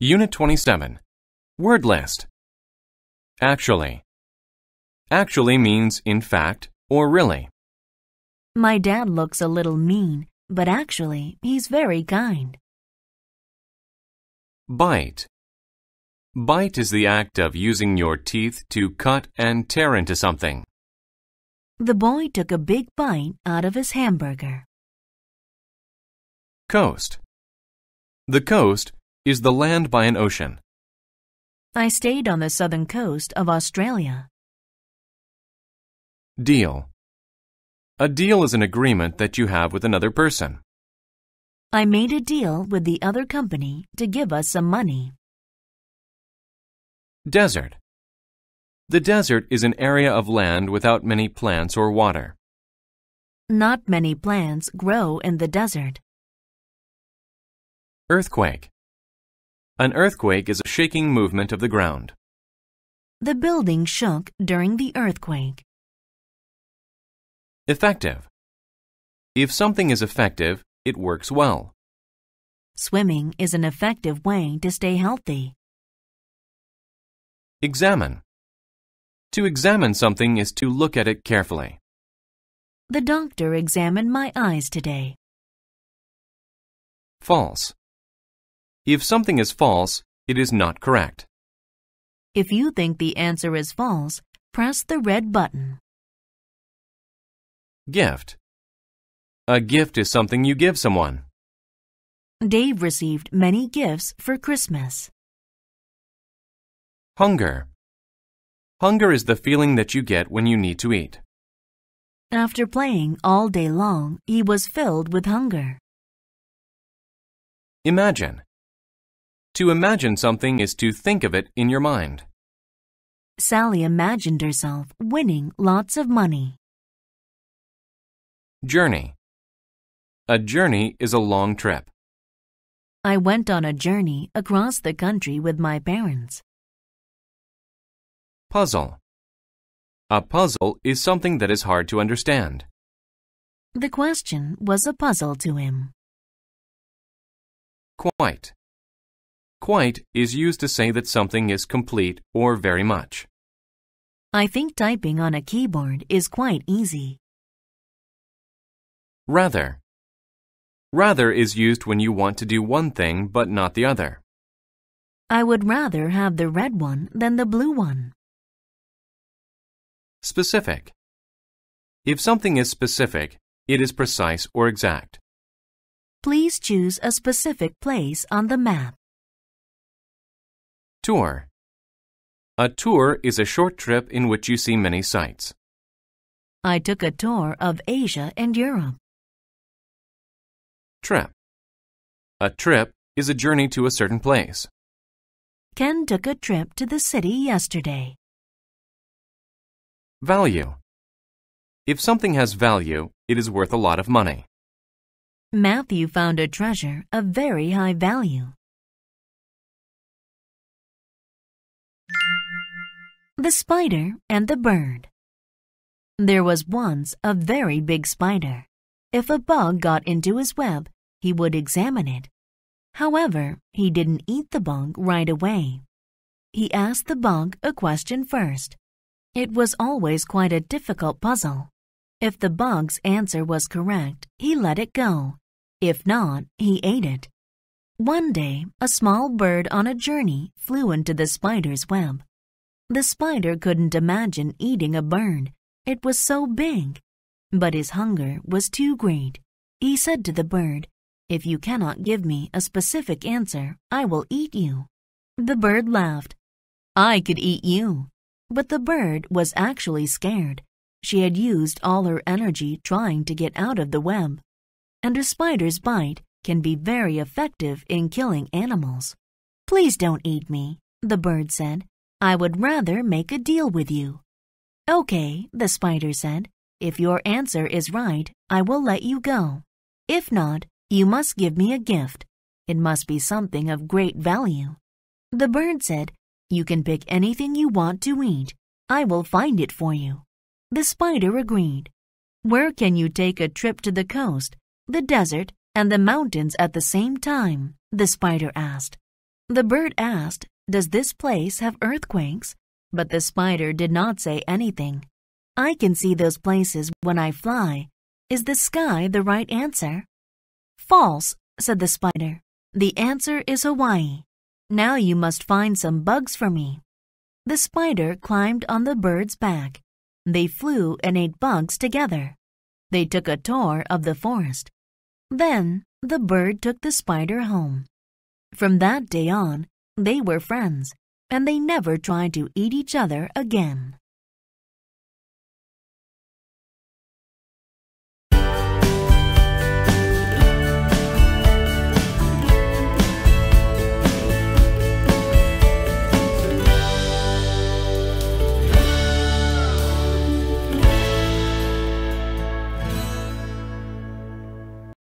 Unit 27. Word list. Actually. Actually means in fact or really. My dad looks a little mean, but actually, he's very kind. Bite. Bite is the act of using your teeth to cut and tear into something. The boy took a big bite out of his hamburger. Coast. The coast is the land by an ocean. I stayed on the southern coast of Australia. Deal. A deal is an agreement that you have with another person. I made a deal with the other company to give us some money. Desert. The desert is an area of land without many plants or water. Not many plants grow in the desert. Earthquake. An earthquake is a shaking movement of the ground. The building shook during the earthquake. Effective. If something is effective, it works well. Swimming is an effective way to stay healthy. Examine. To examine something is to look at it carefully. The doctor examined my eyes today. False. If something is false, it is not correct. If you think the answer is false, press the red button. Gift. A gift is something you give someone. Dave received many gifts for Christmas. Hunger. Hunger is the feeling that you get when you need to eat. After playing all day long, he was filled with hunger. Imagine. To imagine something is to think of it in your mind. Sally imagined herself winning lots of money. Journey. A journey is a long trip. I went on a journey across the country with my parents. Puzzle. A puzzle is something that is hard to understand. The question was a puzzle to him. Quite. Quite is used to say that something is complete or very much. I think typing on a keyboard is quite easy. Rather. Rather is used when you want to do one thing but not the other. I would rather have the red one than the blue one. Specific. If something is specific, it is precise or exact. Please choose a specific place on the map. Tour. A tour is a short trip in which you see many sights. I took a tour of Asia and Europe. Trip. A trip is a journey to a certain place. Ken took a trip to the city yesterday. Value. If something has value, it is worth a lot of money. Matthew found a treasure of very high value. The spider and the bird. There was once a very big spider. If a bug got into his web, he would examine it. However, he didn't eat the bug right away. He asked the bug a question first. It was always quite a difficult puzzle. If the bug's answer was correct, he let it go. If not, he ate it. One day, a small bird on a journey flew into the spider's web. The spider couldn't imagine eating a bird. It was so big. But his hunger was too great. He said to the bird, "If you cannot give me a specific answer, I will eat you." The bird laughed. "I could eat you." But the bird was actually scared. She had used all her energy trying to get out of the web. And a spider's bite can be very effective in killing animals. "Please don't eat me," the bird said. "I would rather make a deal with you." "Okay," the spider said. "If your answer is right, I will let you go. If not, you must give me a gift. It must be something of great value." The bird said, "You can pick anything you want to eat. I will find it for you." The spider agreed. "Where can you take a trip to the coast, the desert, and the mountains at the same time?" the spider asked. The bird asked, "Does this place have earthquakes?" But the spider did not say anything. "I can see those places when I fly. Is the sky the right answer?" "False," said the spider. "The answer is Hawaii. Now you must find some bugs for me." The spider climbed on the bird's back. They flew and ate bugs together. They took a tour of the forest. Then the bird took the spider home. From that day on, they were friends, and they never tried to eat each other again.